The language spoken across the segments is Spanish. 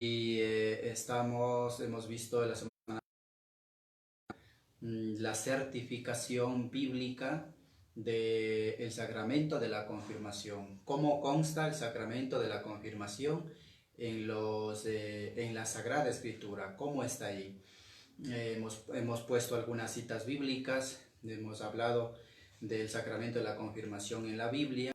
hemos visto la semana la certificación bíblica del sacramento de la confirmación. ¿Cómo consta el sacramento de la confirmación en la Sagrada Escritura? ¿Cómo está ahí? Hemos puesto algunas citas bíblicas, hemos hablado del sacramento de la confirmación en la Biblia.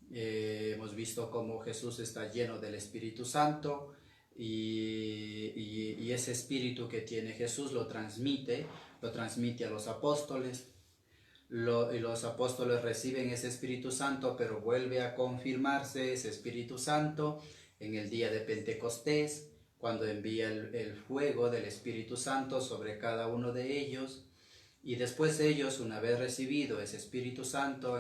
Hemos visto cómo Jesús está lleno del Espíritu Santo y ese espíritu que tiene Jesús lo transmite a los apóstoles. Y los apóstoles reciben ese Espíritu Santo, pero vuelve a confirmarse ese Espíritu Santo en el día de Pentecostés, cuando envía el fuego del Espíritu Santo sobre cada uno de ellos. Y después ellos, una vez recibido ese Espíritu Santo,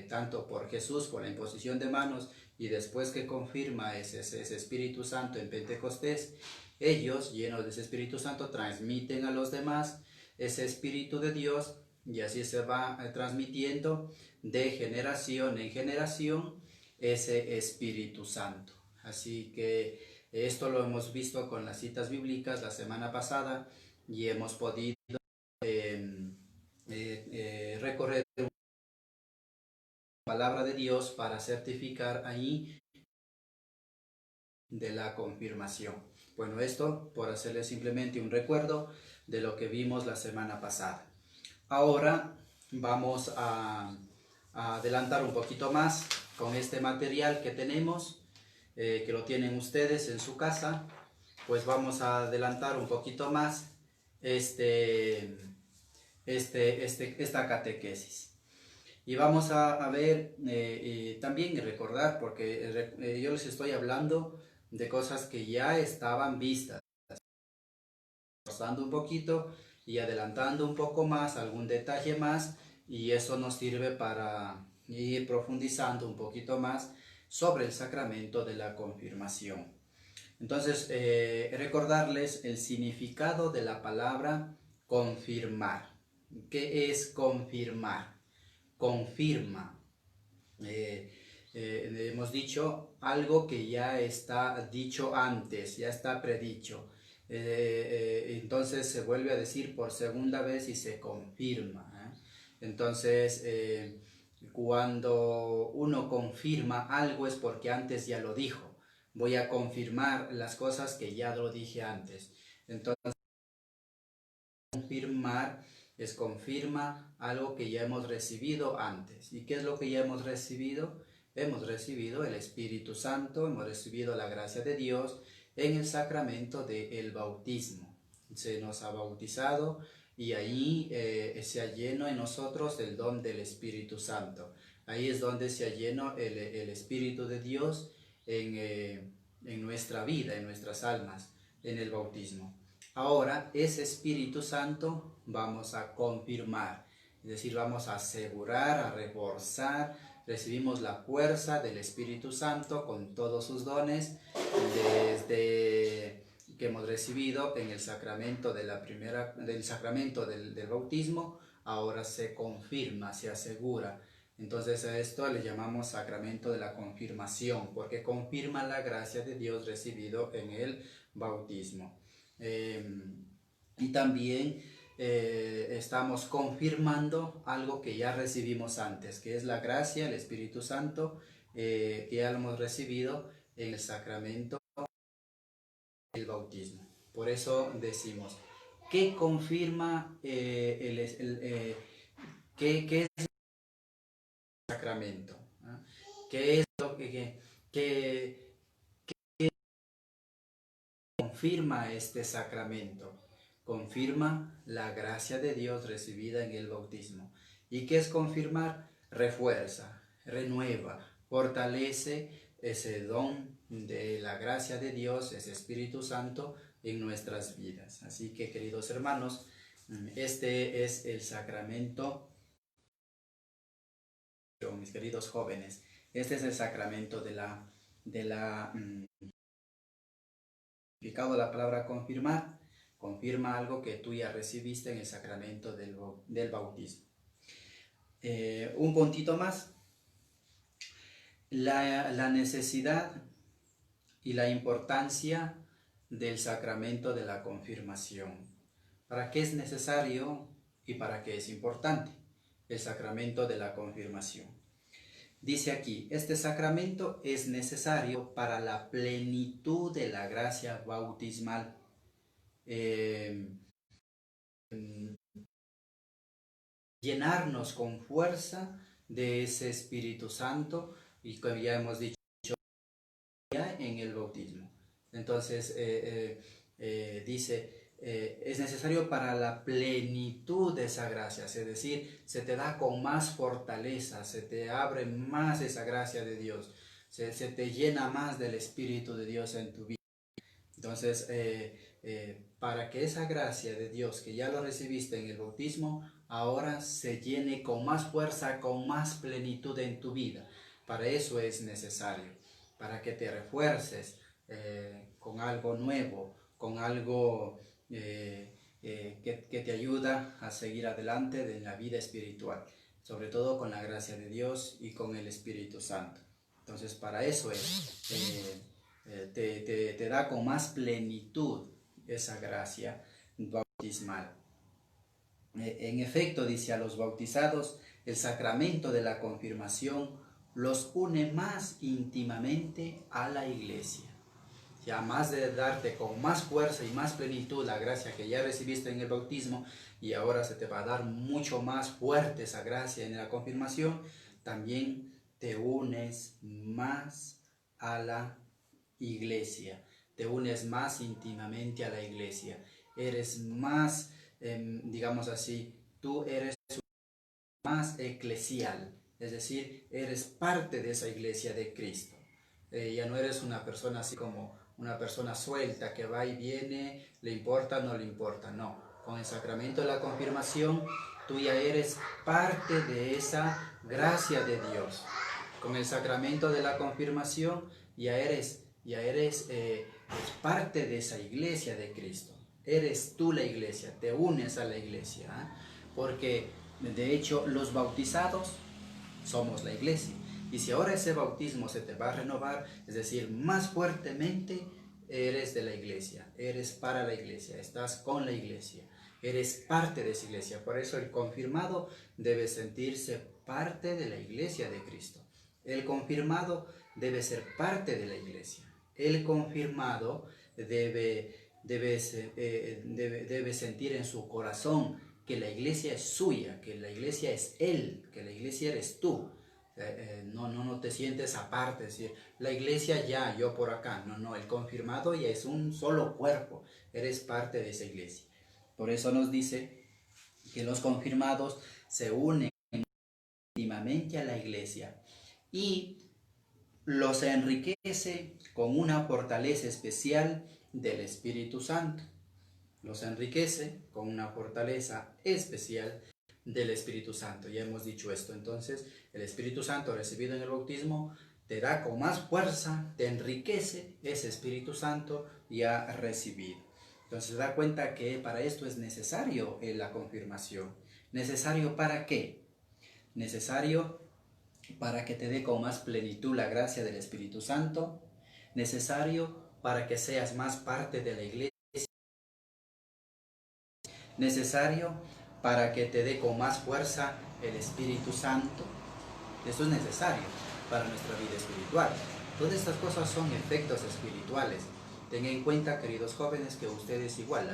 tanto por Jesús, por la imposición de manos, y después que confirma ese Espíritu Santo en Pentecostés, ellos, llenos de ese Espíritu Santo, transmiten a los demás ese Espíritu de Dios, y así se va transmitiendo de generación en generación ese Espíritu Santo. Así que esto lo hemos visto con las citas bíblicas la semana pasada y hemos podido recorrer la palabra de Dios para certificar ahí de la confirmación. Bueno, esto por hacerles simplemente un recuerdo de lo que vimos la semana pasada. Ahora vamos a adelantar un poquito más con este material que tenemos, que lo tienen ustedes en su casa. Pues vamos a adelantar un poquito más esta catequesis. Y vamos a ver también recordar, porque yo les estoy hablando de cosas que ya estaban vistas, pasando un poquito y adelantando un poco más, algún detalle más, y eso nos sirve para ir profundizando un poquito más sobre el sacramento de la confirmación. Entonces, recordarles el significado de la palabra confirmar. ¿Qué es confirmar? Confirma. Hemos dicho algo que ya está dicho antes, ya está predicho. Entonces se vuelve a decir por segunda vez y se confirma. Entonces, cuando uno confirma algo es porque antes ya lo dijo. Voy a confirmar las cosas que ya lo dije antes. Entonces, confirmar es confirma algo que ya hemos recibido antes. ¿Y qué es lo que ya hemos recibido? Hemos recibido el Espíritu Santo, hemos recibido la gracia de Dios en el sacramento del bautismo. Se nos ha bautizado y ahí se ha lleno en nosotros el don del Espíritu Santo. Ahí es donde se ha lleno el Espíritu de Dios en nuestra vida, en nuestras almas, en el bautismo. Ahora, ese Espíritu Santo vamos a confirmar, es decir, vamos a asegurar, a reforzar, recibimos la fuerza del Espíritu Santo con todos sus dones, desde que hemos recibido en el sacramento del sacramento del bautismo, ahora se confirma, se asegura. Entonces a esto le llamamos sacramento de la confirmación, porque confirma la gracia de Dios recibido en el bautismo. Y también estamos confirmando algo que ya recibimos antes, que es la gracia, el Espíritu Santo, que ya lo hemos recibido en el sacramento del bautismo. Por eso decimos, ¿qué confirma qué es el sacramento? ¿Qué es lo que confirma este sacramento? Confirma la gracia de Dios recibida en el bautismo. ¿Y qué es confirmar? Refuerza, renueva, fortalece ese don de la gracia de Dios, ese Espíritu Santo en nuestras vidas. Así que, queridos hermanos, este es el sacramento, mis queridos jóvenes, este es el sacramento significado de la palabra confirmar. Confirma algo que tú ya recibiste en el sacramento del bautismo. Un puntito más. La necesidad y la importancia del sacramento de la confirmación. ¿Para qué es necesario y para qué es importante el sacramento de la confirmación? Dice aquí, este sacramento es necesario para la plenitud de la gracia bautismal. Llenarnos con fuerza de ese Espíritu Santo, y como ya hemos dicho ya en el bautismo. Entonces dice, es necesario para la plenitud de esa gracia, es decir, se te da con más fortaleza, se te abre más esa gracia de Dios, se te llena más del Espíritu de Dios en tu vida. Entonces, para que esa gracia de Dios que ya lo recibiste en el bautismo, ahora se llene con más fuerza, con más plenitud en tu vida. Para eso es necesario, para que te refuerces con algo nuevo, con algo que te ayuda a seguir adelante en la vida espiritual, sobre todo con la gracia de Dios y con el Espíritu Santo. Entonces, para eso es... te da con más plenitud esa gracia bautismal. En efecto, dice, a los bautizados, el sacramento de la confirmación los une más íntimamente a la iglesia. Ya más de darte con más fuerza y más plenitud la gracia que ya recibiste en el bautismo, y ahora se te va a dar mucho más fuerte esa gracia en la confirmación, también te unes más a la iglesia, te unes más íntimamente a la iglesia, eres más, digamos así, tú eres más eclesial, es decir, eres parte de esa iglesia de Cristo. Ya no eres una persona así como una persona suelta que va y viene, le importa, no le importa, no. Con el sacramento de la confirmación, tú ya eres parte de esa gracia de Dios. Con el sacramento de la confirmación, ya eres parte de esa iglesia de Cristo. Eres tú la iglesia, te unes a la iglesia, porque de hecho los bautizados somos la iglesia. Y si ahora ese bautismo se te va a renovar, es decir, más fuertemente, eres de la iglesia, eres para la iglesia, estás con la iglesia, eres parte de esa iglesia. Por eso el confirmado debe sentirse parte de la iglesia de Cristo. El confirmado debe ser parte de la iglesia. El confirmado debe sentir en su corazón que la iglesia es suya, que la iglesia es él, que la iglesia eres tú. No te sientes aparte, es decir, la iglesia ya, yo por acá. No, el confirmado ya es un solo cuerpo, eres parte de esa iglesia. Por eso nos dice que los confirmados se unen íntimamente a la iglesia y los enriquece con una fortaleza especial del Espíritu Santo. Los enriquece con una fortaleza especial del Espíritu Santo. Ya hemos dicho esto. Entonces, el Espíritu Santo recibido en el bautismo te da con más fuerza, te enriquece ese Espíritu Santo ya recibido. Entonces, se da cuenta que para esto es necesario la confirmación. ¿Necesario para qué? Necesario para que te dé con más plenitud la gracia del Espíritu Santo. Necesario para que seas más parte de la iglesia. Necesario para que te dé con más fuerza el Espíritu Santo. Eso es necesario para nuestra vida espiritual. Todas estas cosas son efectos espirituales. Tengan en cuenta, queridos jóvenes, que ustedes igual,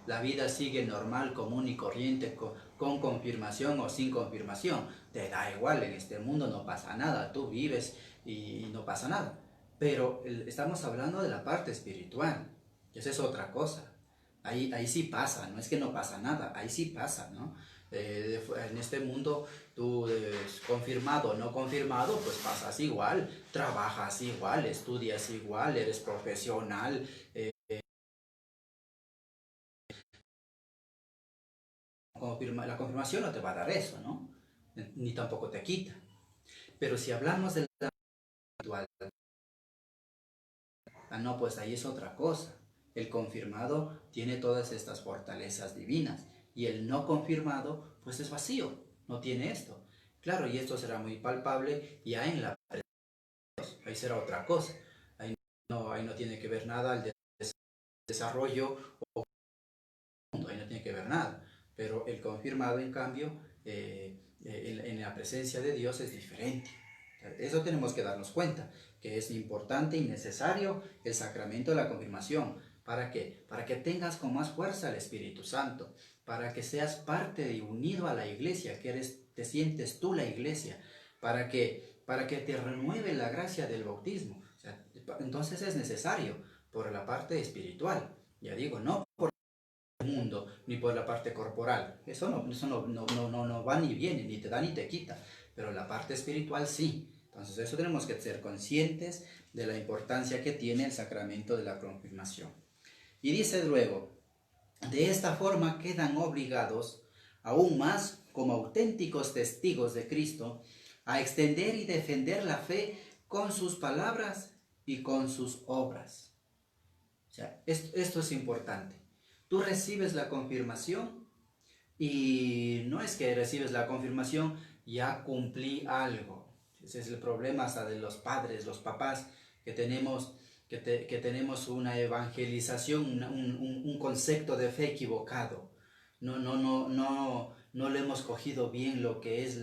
la vida sigue normal, común y corriente, con confirmación o sin confirmación. Te da igual, en este mundo no pasa nada, tú vives y no pasa nada. Pero estamos hablando de la parte espiritual, que esa es otra cosa. Ahí sí pasa, no es que no pasa nada, ahí sí pasa, ¿no? En este mundo tú confirmado o no confirmado, pues pasas igual, trabajas igual, estudias igual, eres profesional. La confirmación no te va a dar eso, ¿no? Ni tampoco te quita. Pero si hablamos de la espiritual, no, pues ahí es otra cosa. El confirmado tiene todas estas fortalezas divinas y el no confirmado pues es vacío, no tiene esto. Claro, y esto será muy palpable ya en la presencia de Dios. Ahí será otra cosa. Ahí no tiene que ver nada el desarrollo o mundo, ahí no tiene que ver nada. Pero el confirmado, en cambio, en la presencia de Dios es diferente. Eso tenemos que darnos cuenta, que es importante y necesario el sacramento de la confirmación. ¿Para qué? Para que tengas con más fuerza el Espíritu Santo, para que seas parte y unido a la iglesia, que te sientes tú la iglesia, para que te renueve la gracia del bautismo. O sea, entonces es necesario por la parte espiritual. Ya digo, no por el mundo, ni por la parte corporal. Eso no va ni viene, ni te da ni te quita. Pero la parte espiritual sí. Entonces eso tenemos que ser conscientes de la importancia que tiene el sacramento de la confirmación. Y dice luego, de esta forma quedan obligados, aún más como auténticos testigos de Cristo, a extender y defender la fe con sus palabras y con sus obras. O sea, esto es importante. Tú recibes la confirmación y no es que recibes la confirmación, ya cumplí algo. Ese es el problema hasta de los padres, los papás, que tenemos una evangelización, un concepto de fe equivocado. No le hemos cogido bien lo que es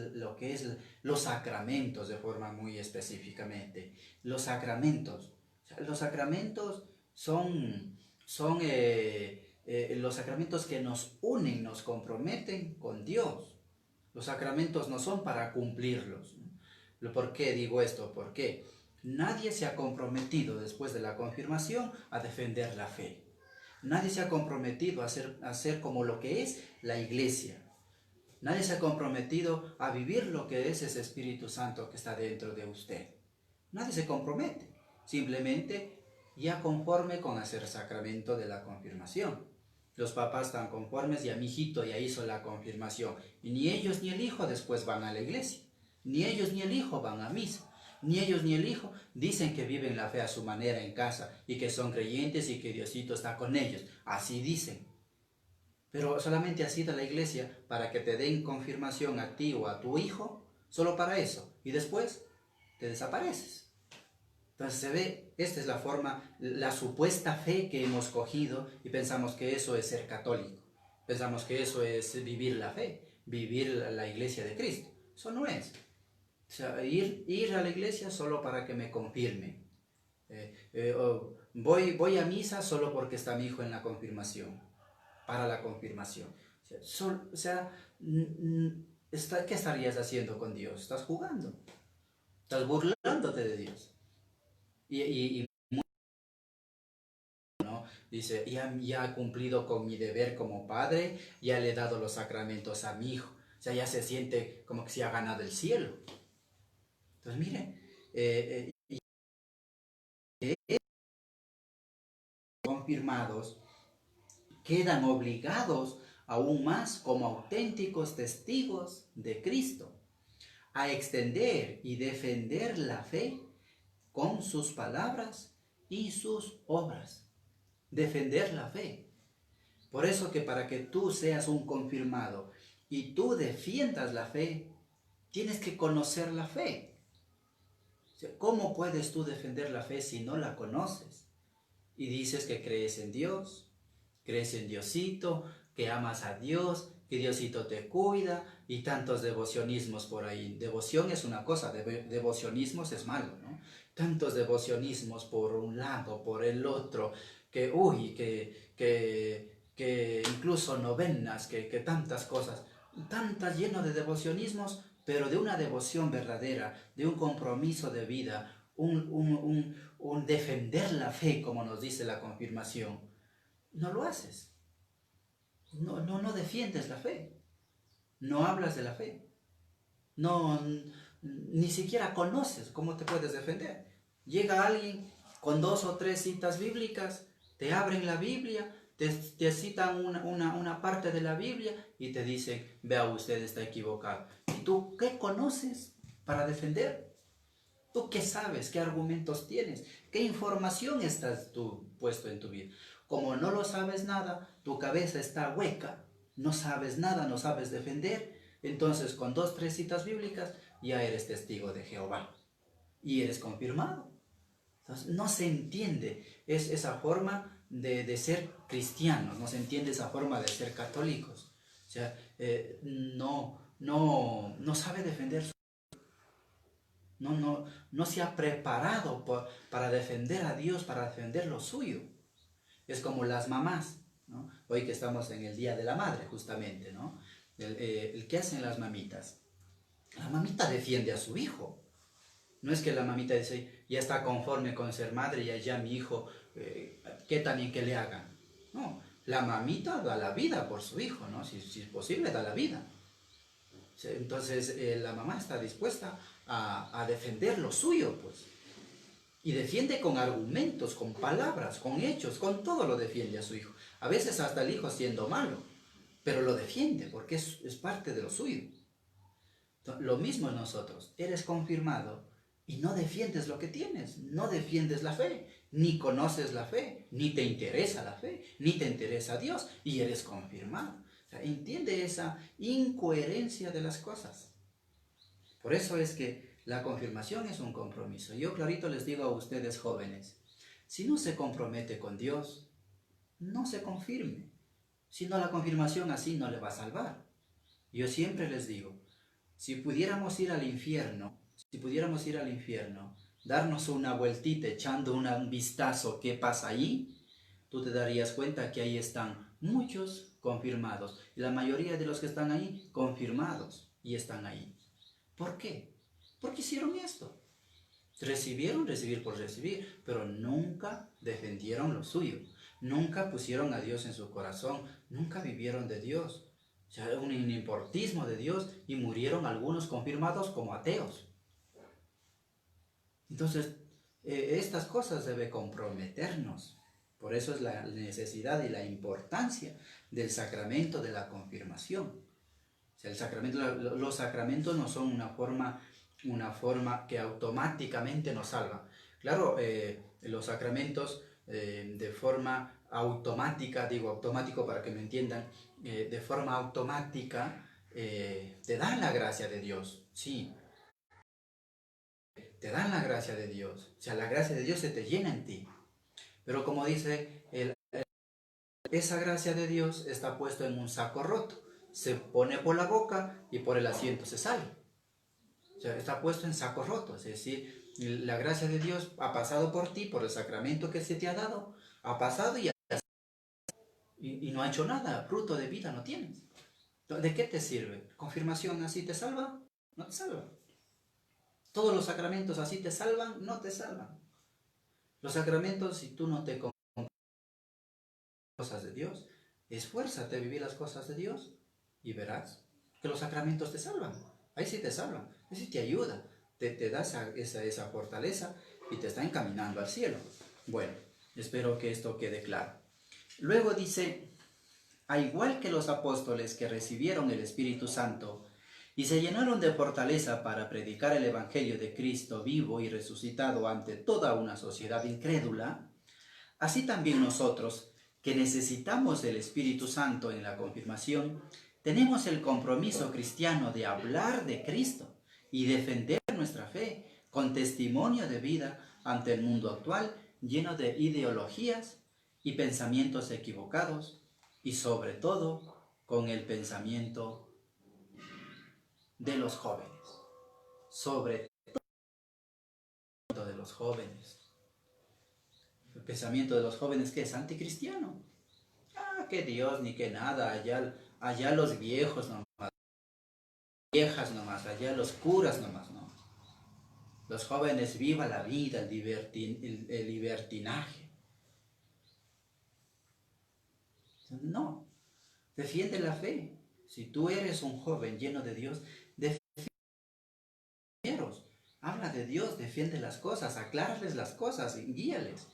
los sacramentos de forma muy específicamente. Los sacramentos. O sea, los sacramentos son los sacramentos que nos unen, nos comprometen con Dios. Los sacramentos no son para cumplirlos. ¿Por qué digo esto? Porque nadie se ha comprometido después de la confirmación a defender la fe. Nadie se ha comprometido a hacer como lo que es la iglesia. Nadie se ha comprometido a vivir lo que es ese Espíritu Santo que está dentro de usted. Nadie se compromete. Simplemente ya conforme con hacer el sacramento de la confirmación. Los papás están conformes, y a mi hijito ya hizo la confirmación. Y ni ellos ni el hijo después van a la iglesia. Ni ellos ni el hijo van a misa. Ni ellos ni el hijo dicen que viven la fe a su manera en casa y que son creyentes y que Diosito está con ellos. Así dicen. Pero solamente has ido a la iglesia para que te den confirmación a ti o a tu hijo, solo para eso. Y después te desapareces. Entonces se ve, esta es la forma, la supuesta fe que hemos cogido y pensamos que eso es ser católico. Pensamos que eso es vivir la fe, vivir la iglesia de Cristo. Eso no es. O sea, ir a la iglesia solo para que me confirmen. Voy a misa solo porque está mi hijo en la confirmación, para la confirmación. O sea, ¿qué estarías haciendo con Dios? Estás jugando, estás burlándote de Dios. Y ¿no? Dice, ya he cumplido con mi deber como padre, ya le he dado los sacramentos a mi hijo. O sea, ya se siente como que se ha ganado el cielo. Entonces, miren, confirmados quedan obligados aún más como auténticos testigos de Cristo a extender y defender la fe con sus palabras y sus obras. Defender la fe. Por eso que para que tú seas un confirmado y tú defiendas la fe, tienes que conocer la fe. ¿Cómo puedes tú defender la fe si no la conoces? Y dices que crees en Dios, crees en Diosito, que amas a Dios, que Diosito te cuida y tantos devocionismos por ahí. Devoción es una cosa, devocionismos es malo, ¿no? Tantos devocionismos por un lado, por el otro, que incluso novenas, que tantas cosas, tantas lleno de devocionismos, pero de una devoción verdadera, de un compromiso de vida, un defender la fe, como nos dice la confirmación. No lo haces. No defiendes la fe. No hablas de la fe. Ni siquiera conoces cómo te puedes defender. Llega alguien con 2 o 3 citas bíblicas, te abren la Biblia, te citan una parte de la Biblia y te dicen, vea, usted está equivocado. ¿Y tú qué conoces para defender? ¿Tú qué sabes? ¿Qué argumentos tienes? ¿Qué información estás tú puesto en tu vida? Como no lo sabes nada, tu cabeza está hueca, no sabes nada, no sabes defender, entonces con 2, 3 citas bíblicas ya eres testigo de Jehová y eres confirmado. Entonces no se entiende, es esa forma de ser cristianos, no se entiende esa forma de ser católicos. O sea, no sabe defender no se ha preparado para defender a Dios, para defender lo suyo. Es como las mamás, ¿no? Hoy que estamos en el Día de la Madre, justamente, ¿no? El que hacen las mamitas. La mamita defiende a su hijo. No es que la mamita dice, ya está conforme con ser madre, ya mi hijo, ¿qué también que le hagan? No, la mamita da la vida por su hijo, ¿no? Si es posible, da la vida. Entonces la mamá está dispuesta a defender lo suyo, pues. Y defiende con argumentos, con palabras, con hechos, con todo lo defiende a su hijo. A veces hasta el hijo siendo malo, pero lo defiende porque es parte de lo suyo. Entonces, lo mismo nosotros, eres confirmado y no defiendes lo que tienes, no defiendes la fe, ni conoces la fe, ni te interesa la fe, ni te interesa Dios y eres confirmado. O sea, entiende esa incoherencia de las cosas. Por eso es que la confirmación es un compromiso. Yo clarito les digo a ustedes jóvenes, si no se compromete con Dios, no se confirme. Si no, la confirmación así no le va a salvar. Yo siempre les digo, si pudiéramos ir al infierno, darnos una vueltita, echando un vistazo qué pasa ahí, tú te darías cuenta que ahí están muchos confirmados. Y la mayoría de los que están ahí, confirmados y están ahí. ¿Por qué? Porque hicieron esto. Recibir por recibir, pero nunca defendieron lo suyo. Nunca pusieron a Dios en su corazón. Nunca vivieron de Dios. O sea, un inimportismo de Dios y murieron algunos confirmados como ateos. Entonces, estas cosas deben comprometernos. Por eso es la necesidad y la importancia del sacramento de la confirmación. O sea, los sacramentos no son una forma que automáticamente nos salva. Claro, los sacramentos de forma automática, digo automático para que me entiendan, de forma automática te dan la gracia de Dios, sí, te dan la gracia de Dios. O sea, la gracia de Dios se te llena en ti. Pero como dice, esa gracia de Dios está puesta en un saco roto. Se pone por la boca y por el asiento se sale. O sea, está puesto en saco roto. Es decir, la gracia de Dios ha pasado por ti, por el sacramento que se te ha dado. Ha pasado y no ha hecho nada. Fruto de vida no tienes. ¿De qué te sirve? ¿Confirmación así te salva? No te salva. Todos los sacramentos así te salvan, no te salvan. Los sacramentos, si tú no te cosas de Dios, esfuérzate a vivir las cosas de Dios y verás que los sacramentos te salvan. Ahí sí te salvan, ahí sí te ayuda, te da esa fortaleza y te está encaminando al cielo. Bueno, espero que esto quede claro. Luego dice, a igual que los apóstoles que recibieron el Espíritu Santo y se llenaron de fortaleza para predicar el Evangelio de Cristo vivo y resucitado ante toda una sociedad incrédula, así también nosotros, que necesitamos el Espíritu Santo en la confirmación, tenemos el compromiso cristiano de hablar de Cristo y defender nuestra fe con testimonio de vida ante el mundo actual lleno de ideologías y pensamientos equivocados y sobre todo con el pensamiento de los jóvenes, sobre todo de los jóvenes. El pensamiento de los jóvenes que es anticristiano. Que Dios ni que nada, allá los viejos nomás, viejas nomás, allá los curas nomás, no. Los jóvenes viva la vida, el libertinaje. No, defiende la fe. Si tú eres un joven lleno de Dios, defiende. Habla de Dios, defiende las cosas, aclárales las cosas, guíales.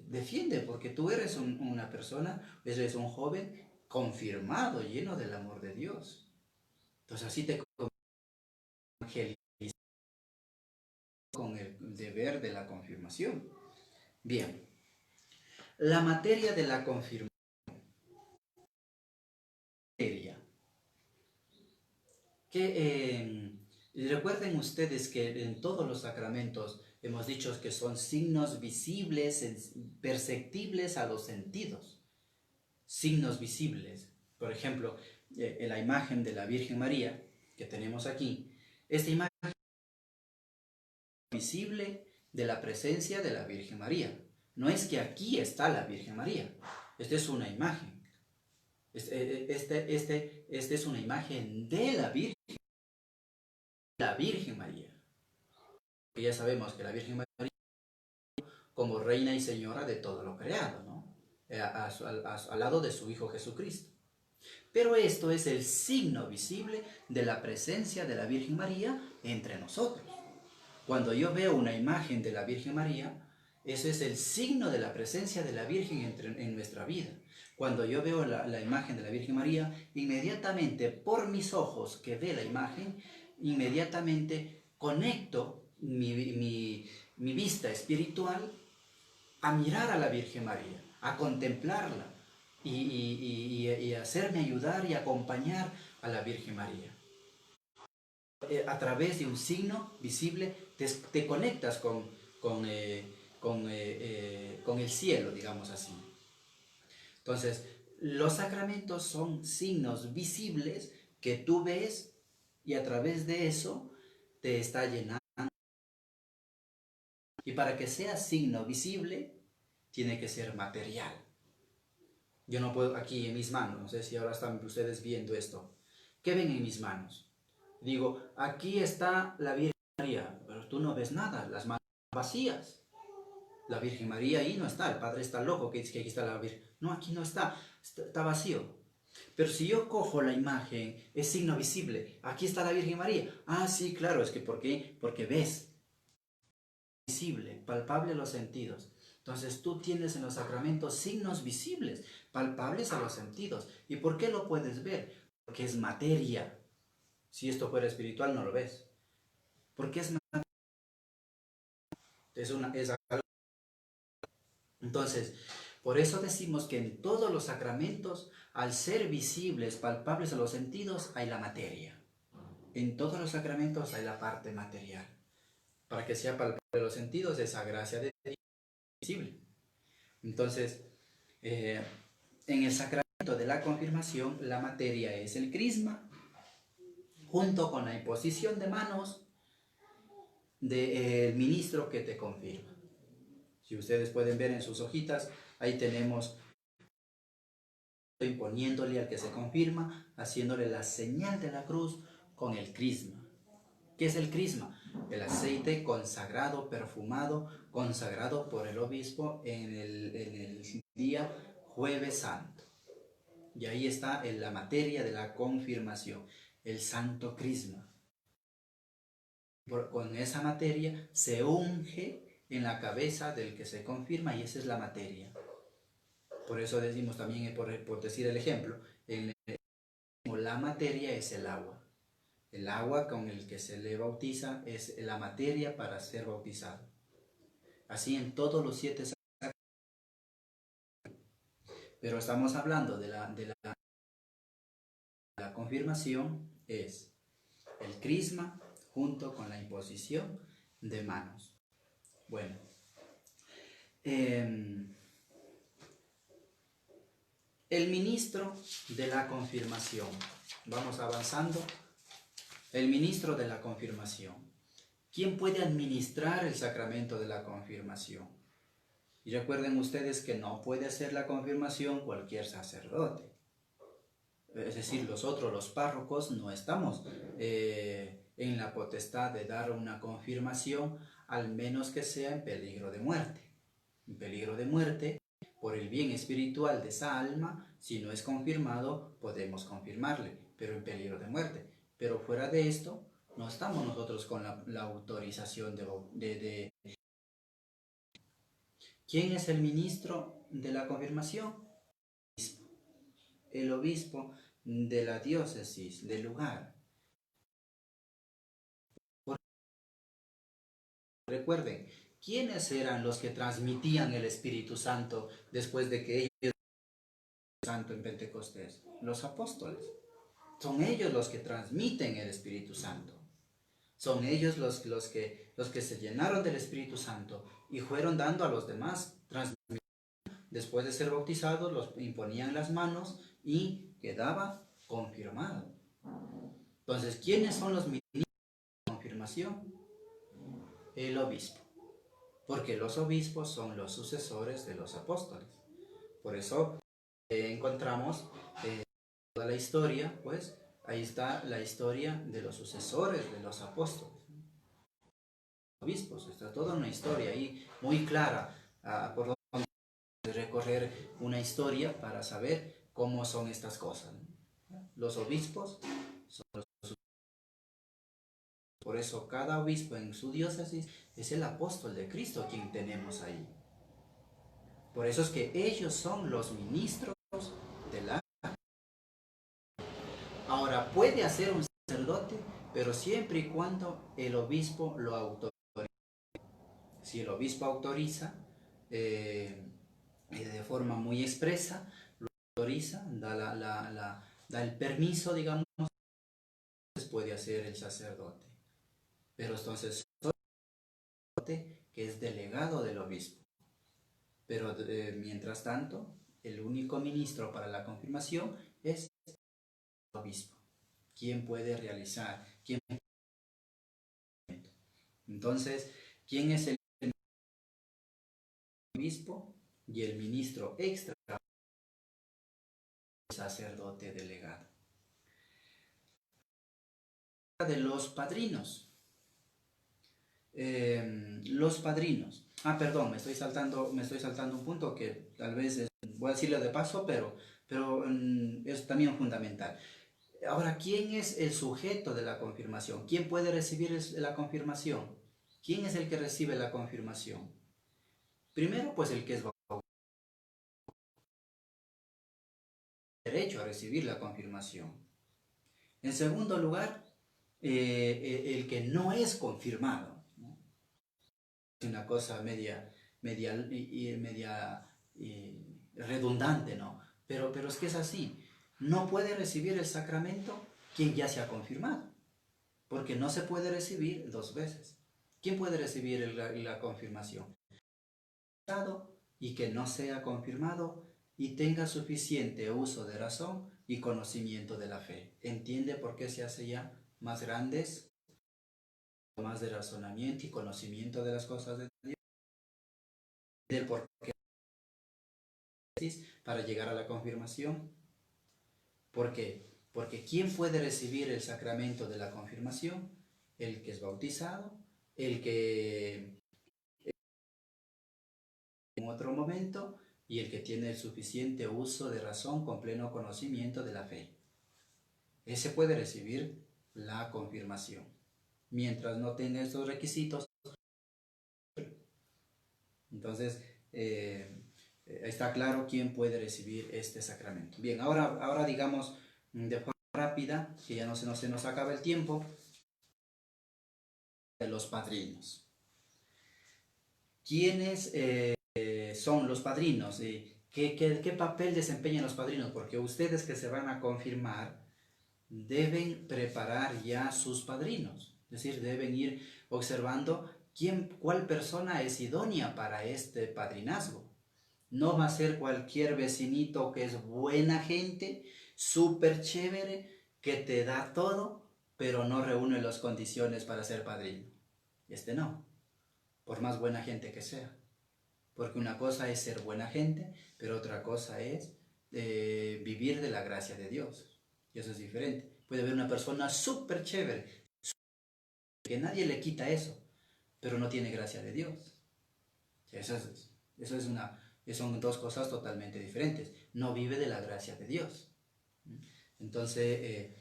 Defiende, porque tú eres una persona, eres un joven confirmado, lleno del amor de Dios. Entonces así te evangelizas con el deber de la confirmación. Bien, la materia de la confirmación. Que recuerden ustedes que en todos los sacramentos hemos dicho que son signos visibles, perceptibles a los sentidos. Signos visibles. Por ejemplo, la imagen de la Virgen María que tenemos aquí, esta imagen es visible de la presencia de la Virgen María. No es que aquí está la Virgen María, esta es una imagen. Esta es una imagen de la Virgen María. Y ya sabemos que la Virgen María como reina y señora de todo lo creado, ¿no? Al lado de su Hijo Jesucristo. Pero esto es el signo visible de la presencia de la Virgen María entre nosotros. Cuando yo veo una imagen de la Virgen María, ese es el signo de la presencia de la Virgen en nuestra vida. Cuando yo veo la imagen de la Virgen María, inmediatamente por mis ojos que ve la imagen, inmediatamente conecto mi vista espiritual a mirar a la Virgen María, a contemplarla y hacerme ayudar y acompañar a la Virgen María. A través de un signo visible te conectas con el cielo, digamos así. Entonces, los sacramentos son signos visibles que tú ves y a través de eso te está llenando. Y para que sea signo visible, tiene que ser material. Yo no puedo, aquí en mis manos, no sé si ahora están ustedes viendo esto. ¿Qué ven en mis manos? Digo, aquí está la Virgen María, pero tú no ves nada, las manos vacías. La Virgen María ahí no está, el Padre está loco que dice que aquí está la Virgen. No, aquí no está, está vacío. Pero si yo cojo la imagen, es signo visible, aquí está la Virgen María. Ah, sí, claro, es que ¿por qué? Porque ves, visible, palpable a los sentidos. Entonces tú tienes en los sacramentos signos visibles, palpables a los sentidos. ¿Y por qué lo puedes ver? Porque es materia. Si esto fuera espiritual no lo ves. Porque es materia. Es algo. Entonces, por eso decimos que en todos los sacramentos, al ser visibles, palpables a los sentidos, hay la materia. En todos los sacramentos hay la parte material. Para que sea palpable a los sentidos, esa gracia de Dios es visible. Entonces, en el sacramento de la confirmación, la materia es el crisma, junto con la imposición de manos del ministro que te confirma. Si ustedes pueden ver en sus hojitas, ahí tenemos imponiéndole al que se confirma, haciéndole la señal de la cruz con el crisma. ¿Qué es el crisma? El aceite consagrado, perfumado, consagrado por el obispo en el día Jueves Santo. Y ahí está en la materia de la confirmación, el santo crisma. Con esa materia se unge en la cabeza del que se confirma y esa es la materia. Por eso decimos también, por decir el ejemplo, la materia es el agua. El agua con el que se le bautiza es la materia para ser bautizado. Así en todos los 7 sacramentos. Pero estamos hablando de la confirmación, es el crisma junto con la imposición de manos. Bueno, el ministro de la confirmación. Vamos avanzando. El ministro de la confirmación. ¿Quién puede administrar el sacramento de la confirmación? Y recuerden ustedes que no puede hacer la confirmación cualquier sacerdote. Es decir, nosotros los párrocos no estamos en la potestad de dar una confirmación, al menos que sea en peligro de muerte. En peligro de muerte, por el bien espiritual de esa alma, si no es confirmado, podemos confirmarle, pero en peligro de muerte. Pero fuera de esto, no estamos nosotros con la autorización de... ¿Quién es el ministro de la confirmación? El obispo de la diócesis, del lugar. Recuerden, ¿quiénes eran los que transmitían el Espíritu Santo después de que ellos Santo en Pentecostés? Los apóstoles. Son ellos los que transmiten el Espíritu Santo. Son ellos los que se llenaron del Espíritu Santo y fueron dando a los demás. Después de ser bautizados, los imponían las manos y quedaba confirmado. Entonces, ¿quiénes son los ministros de confirmación? El obispo. Porque los obispos son los sucesores de los apóstoles. Por eso encontramos toda la historia, pues ahí está la historia de los sucesores de los apóstoles. Obispos, está toda una historia ahí muy clara, por donde recorrer una historia para saber cómo son estas cosas. Los obispos son los sucesores. Por eso cada obispo en su diócesis es el apóstol de Cristo quien tenemos ahí. Por eso es que ellos son los ministros de la... Ahora, puede hacer un sacerdote, pero siempre y cuando el obispo lo autorice. Si el obispo autoriza de forma muy expresa, lo autoriza, da el permiso, digamos, puede hacer el sacerdote. Pero entonces, el sacerdote que es delegado del obispo. Pero mientras tanto, el único ministro para la confirmación es el obispo. ¿Quién puede realizar? ¿Quién? Entonces, ¿quién es el obispo? Y el ministro extra, el sacerdote delegado. De los padrinos. Los padrinos. Perdón, me estoy saltando un punto que tal vez voy a decirlo de paso, pero es también fundamental. Ahora, ¿quién es el sujeto de la confirmación? ¿Quién puede recibir la confirmación? ¿Quién es el que recibe la confirmación? Primero, pues el que es bautizado, derecho a recibir la confirmación. En segundo lugar, el que no es confirmado, ¿no? Es una cosa media redundante, ¿no? Pero es que es así. No puede recibir el sacramento quien ya se ha confirmado, porque no se puede recibir dos veces. ¿Quién puede recibir la confirmación? Y que no sea confirmado y tenga suficiente uso de razón y conocimiento de la fe. ¿Entiende por qué se hace ya más grandes, más de razonamiento y conocimiento de las cosas de Dios? ¿Del por qué para llegar a la confirmación? ¿Por qué? Porque ¿quién puede recibir el sacramento de la confirmación? El que es bautizado, el que en otro momento y el que tiene el suficiente uso de razón con pleno conocimiento de la fe. Ese puede recibir la confirmación. Mientras no tenga estos requisitos, entonces está claro quién puede recibir este sacramento. Bien, ahora digamos de forma rápida, que ya no se nos acaba el tiempo, de los padrinos. ¿Quiénes son los padrinos? ¿Qué papel desempeñan los padrinos? Porque ustedes que se van a confirmar deben preparar ya sus padrinos. Es decir, deben ir observando cuál persona es idónea para este padrinazgo. No va a ser cualquier vecinito que es buena gente, súper chévere, que te da todo, pero no reúne las condiciones para ser padrino. Este no, por más buena gente que sea. Porque una cosa es ser buena gente, pero otra cosa es vivir de la gracia de Dios. Y eso es diferente. Puede haber una persona súper chévere, que nadie le quita eso, pero no tiene gracia de Dios. Son dos cosas totalmente diferentes. No vive de la gracia de Dios. Entonces,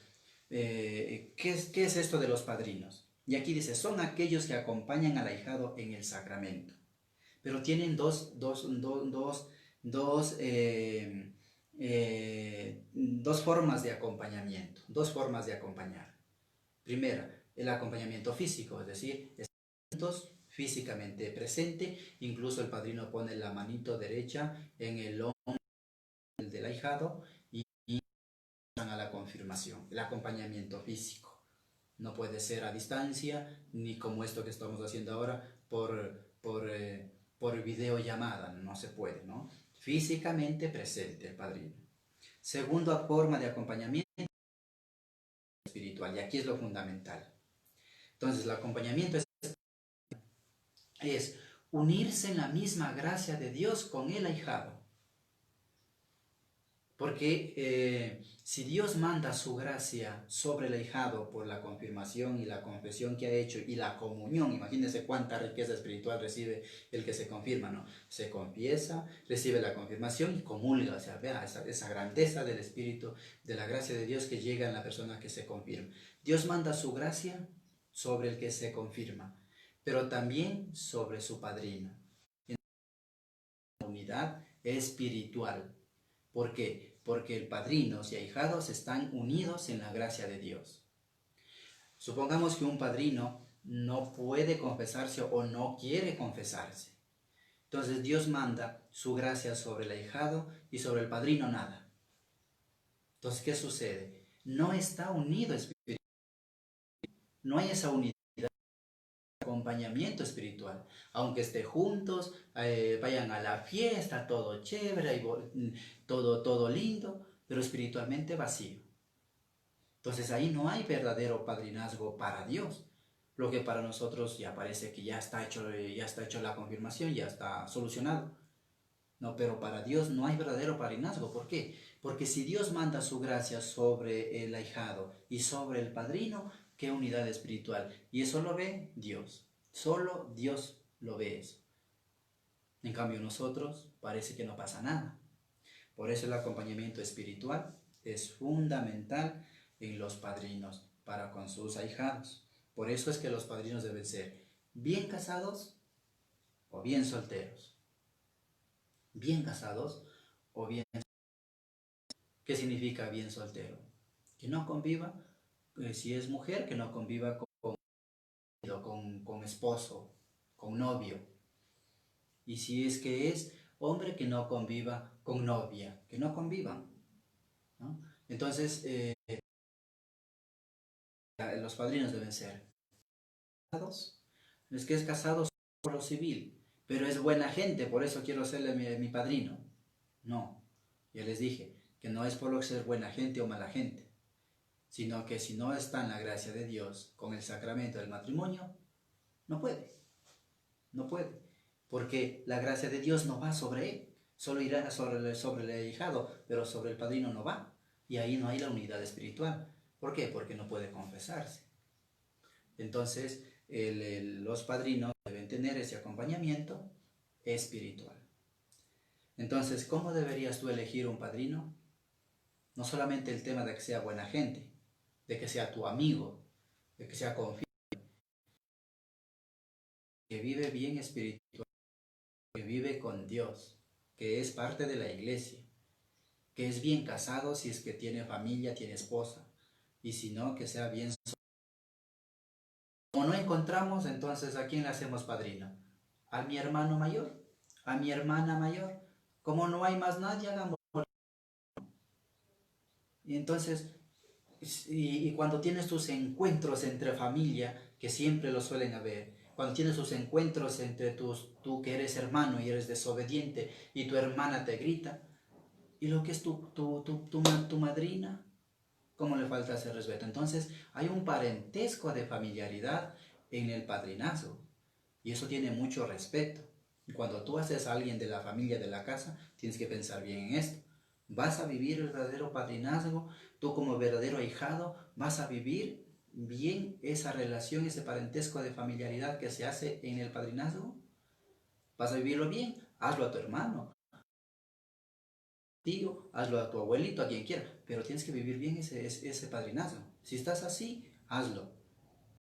¿qué es esto de los padrinos? Y aquí dice, son aquellos que acompañan al ahijado en el sacramento. Pero tienen dos formas de acompañamiento, dos formas de acompañar. Primera, el acompañamiento físico, es decir, físicamente presente, incluso el padrino pone la manito derecha en el hombro del ahijado y van a la confirmación, el acompañamiento físico. No puede ser a distancia, ni como esto que estamos haciendo ahora por videollamada, no se puede, ¿no? Físicamente presente el padrino. Segunda forma de acompañamiento espiritual, y aquí es lo fundamental. Entonces, el acompañamiento es unirse en la misma gracia de Dios con el ahijado. Porque si Dios manda su gracia sobre el ahijado por la confirmación y la confesión que ha hecho y la comunión, imagínense cuánta riqueza espiritual recibe el que se confirma, ¿no? Se confiesa, recibe la confirmación y comulga, o sea, vea esa grandeza del Espíritu, de la gracia de Dios que llega en la persona que se confirma. Dios manda su gracia sobre el que se confirma, pero también sobre su padrino. En la unidad espiritual. ¿Por qué? Porque el padrinos y ahijados están unidos en la gracia de Dios. Supongamos que un padrino no puede confesarse o no quiere confesarse. Entonces Dios manda su gracia sobre el ahijado y sobre el padrino nada. Entonces, ¿qué sucede? No está unido espiritualmente. No hay esa unidad, acompañamiento espiritual. Aunque estén juntos, vayan a la fiesta, todo chévere, todo lindo, pero espiritualmente vacío. Entonces ahí no hay verdadero padrinazgo para Dios. Lo que para nosotros ya parece que ya está hecho la confirmación, ya está solucionado. No, pero para Dios no hay verdadero padrinazgo. ¿Por qué? Porque si Dios manda su gracia sobre el ahijado y sobre el padrino, ¿qué unidad espiritual? Y eso lo ve Dios. Solo Dios lo ve eso. En cambio nosotros parece que no pasa nada. Por eso el acompañamiento espiritual es fundamental en los padrinos para con sus ahijados. Por eso es que los padrinos deben ser bien casados o bien solteros. Bien casados o bien... ¿Qué significa bien soltero? Que no conviva, si es mujer, que no conviva con esposo, con novio. Y si es que es hombre, que no conviva con novia, que no convivan, ¿no? Entonces, los padrinos deben ser casados. No es que es casado por lo civil, pero es buena gente, por eso quiero serle mi padrino. No, ya les dije que no es por lo que ser buena gente o mala gente, sino que si no está en la gracia de Dios con el sacramento del matrimonio, no puede, no puede, porque la gracia de Dios no va sobre él, solo irá sobre el ahijado, pero sobre el padrino no va, y ahí no hay la unidad espiritual. ¿Por qué? Porque no puede confesarse. Entonces, los padrinos deben tener ese acompañamiento espiritual. Entonces, ¿cómo deberías tú elegir un padrino? No solamente el tema de que sea buena gente, de que sea tu amigo, de que sea confiable, que vive bien espiritual, que vive con Dios, que es parte de la iglesia, que es bien casado si es que tiene familia, tiene esposa, y si no, que sea bien. Como no encontramos, entonces ¿a quién le hacemos padrino? ¿A mi hermano mayor? ¿A mi hermana mayor? Como no hay más nadie, hagamos. Y entonces, y cuando tienes tus encuentros entre familia, que siempre lo suelen haber, cuando tienes tus encuentros entre tú que eres hermano y eres desobediente y tu hermana te grita, y lo que es tu madrina, ¿cómo le falta ese respeto? Entonces hay un parentesco de familiaridad en el padrinazgo y eso tiene mucho respeto. Y cuando tú haces a alguien de la familia de la casa, tienes que pensar bien en esto. ¿Vas a vivir el verdadero padrinazgo? Tú como verdadero ahijado, ¿vas a vivir bien esa relación, ese parentesco de familiaridad que se hace en el padrinazgo? ¿Vas a vivirlo bien? Hazlo a tu hermano, tío, hazlo a tu abuelito, a quien quiera, pero tienes que vivir bien ese padrinazgo. Si estás así, hazlo.